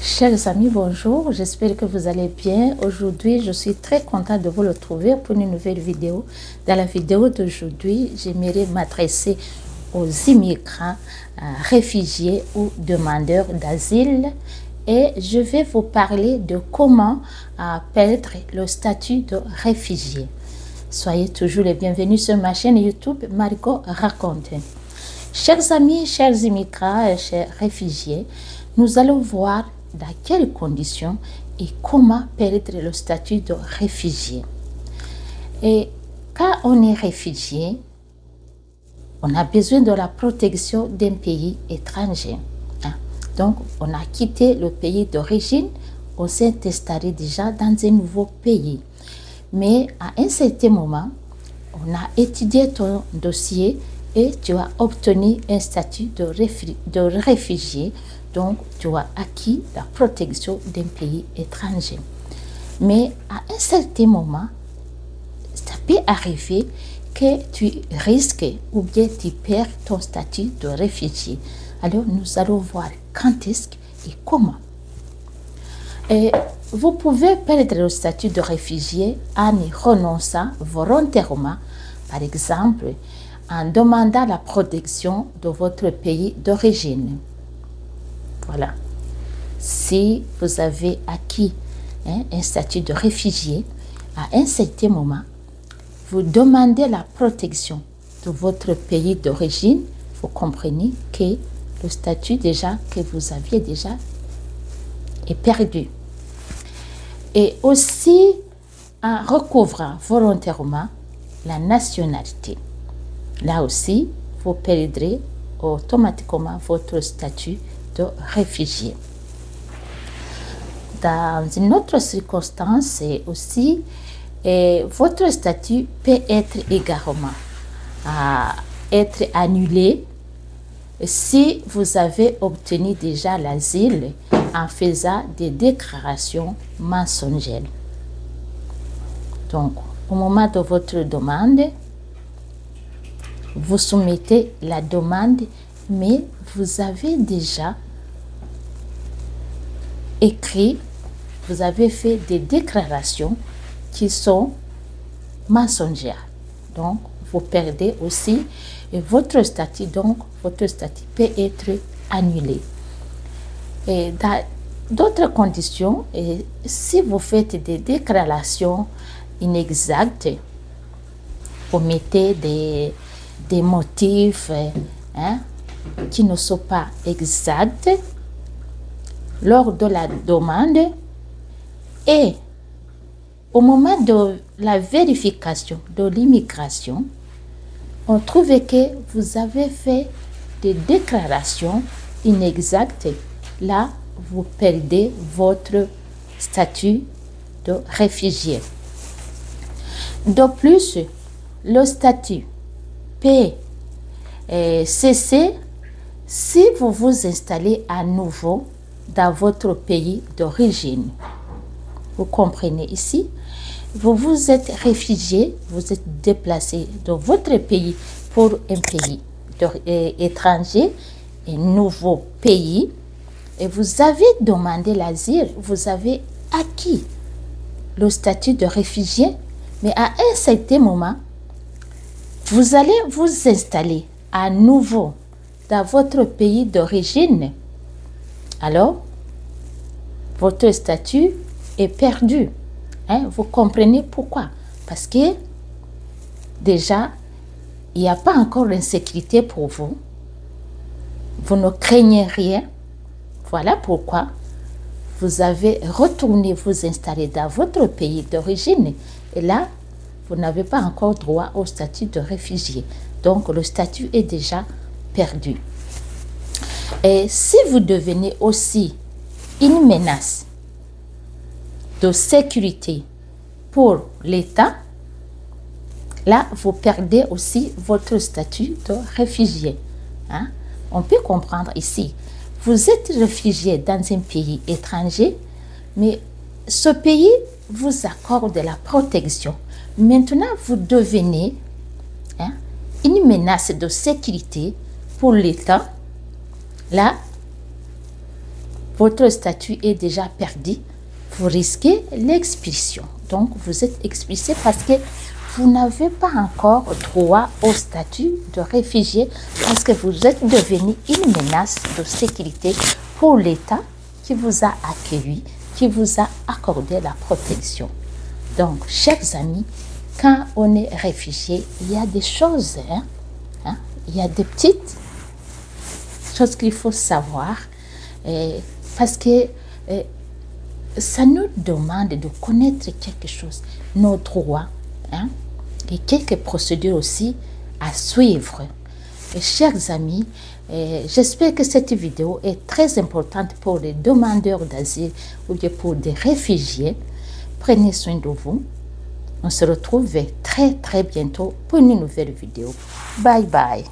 Chers amis, bonjour, j'espère que vous allez bien. Aujourd'hui, je suis très contente de vous retrouver pour une nouvelle vidéo. Dans la vidéo d'aujourd'hui, j'aimerais m'adresser aux immigrants, réfugiés ou demandeurs d'asile. Et je vais vous parler de comment perdre le statut de réfugié. Soyez toujours les bienvenus sur ma chaîne YouTube Margot Raconte. Chers amis, chers immigrants et chers réfugiés, nous allons voir dans quelles conditions et comment perdre le statut de réfugié. Et quand on est réfugié, on a besoin de la protection d'un pays étranger. Donc, on a quitté le pays d'origine, on s'est installé déjà dans un nouveau pays. Mais à un certain moment, on a étudié ton dossier et tu as obtenu un statut de réfugié. Donc, tu as acquis la protection d'un pays étranger. Mais à un certain moment, ça peut arriver que tu risques ou bien tu perds ton statut de réfugié. Alors, nous allons voir quand est-ce et comment. Et vous pouvez perdre le statut de réfugié en y renonçant volontairement, par exemple, en demandant la protection de votre pays d'origine. Voilà. Si vous avez acquis un statut de réfugié, à un certain moment, vous demandez la protection de votre pays d'origine, vous comprenez que le statut déjà que vous aviez déjà est perdu. Et aussi en recouvrant volontairement la nationalité. Là aussi, vous perdrez automatiquement votre statut de réfugié. Dans une autre circonstance aussi, votre statut peut être également être annulé si vous avez obtenu déjà l'asile en faisant des déclarations mensongères. Donc, au moment de votre demande, vous soumettez la demande, mais vous avez déjà écrit, vous avez fait des déclarations qui sont mensongères. Donc, vous perdez aussi votre statut. Donc, votre statut peut être annulé. Et dans d'autres conditions, si vous faites des déclarations inexactes, vous mettez des motifs qui ne sont pas exacts lors de la demande et au moment de la vérification de l'immigration, on trouve que vous avez fait des déclarations inexactes. Là, vous perdez votre statut de réfugié. De plus, le statut peut cesser si vous vous installez à nouveau dans votre pays d'origine. Vous comprenez ici? Vous vous êtes réfugié, vous êtes déplacé de votre pays pour un pays étranger, un nouveau pays, et vous avez demandé l'asile, vous avez acquis le statut de réfugié, mais à un certain moment, vous allez vous installer à nouveau dans votre pays d'origine. Alors, votre statut est perdu. Vous comprenez pourquoi? Parce que déjà, il n'y a pas encore d'insécurité pour vous. Vous ne craignez rien. Voilà pourquoi vous avez retourné vous installer dans votre pays d'origine. Et là, vous n'avez pas encore droit au statut de réfugié. Donc, le statut est déjà perdu. Et si vous devenez aussi une menace de sécurité pour l'État, là, vous perdez aussi votre statut de réfugié. On peut comprendre ici. Vous êtes réfugié dans un pays étranger, mais ce pays vous accorde la protection. Maintenant, vous devenez une menace de sécurité pour l'État. Là, votre statut est déjà perdu, vous risquez l'expulsion. Donc, vous êtes expulsé parce que vous n'avez pas encore droit au statut de réfugié parce que vous êtes devenu une menace de sécurité pour l'État qui vous a accueilli, qui vous a accordé la protection. Donc, chers amis, quand on est réfugié, il y a des choses, il y a des petites choses qu'il faut savoir parce que ça nous demande de connaître quelque chose, nos droits, et quelques procédures aussi à suivre. Et chers amis, j'espère que cette vidéo est très importante pour les demandeurs d'asile ou bien pour des réfugiés. Prenez soin de vous. On se retrouve très bientôt pour une nouvelle vidéo. Bye bye.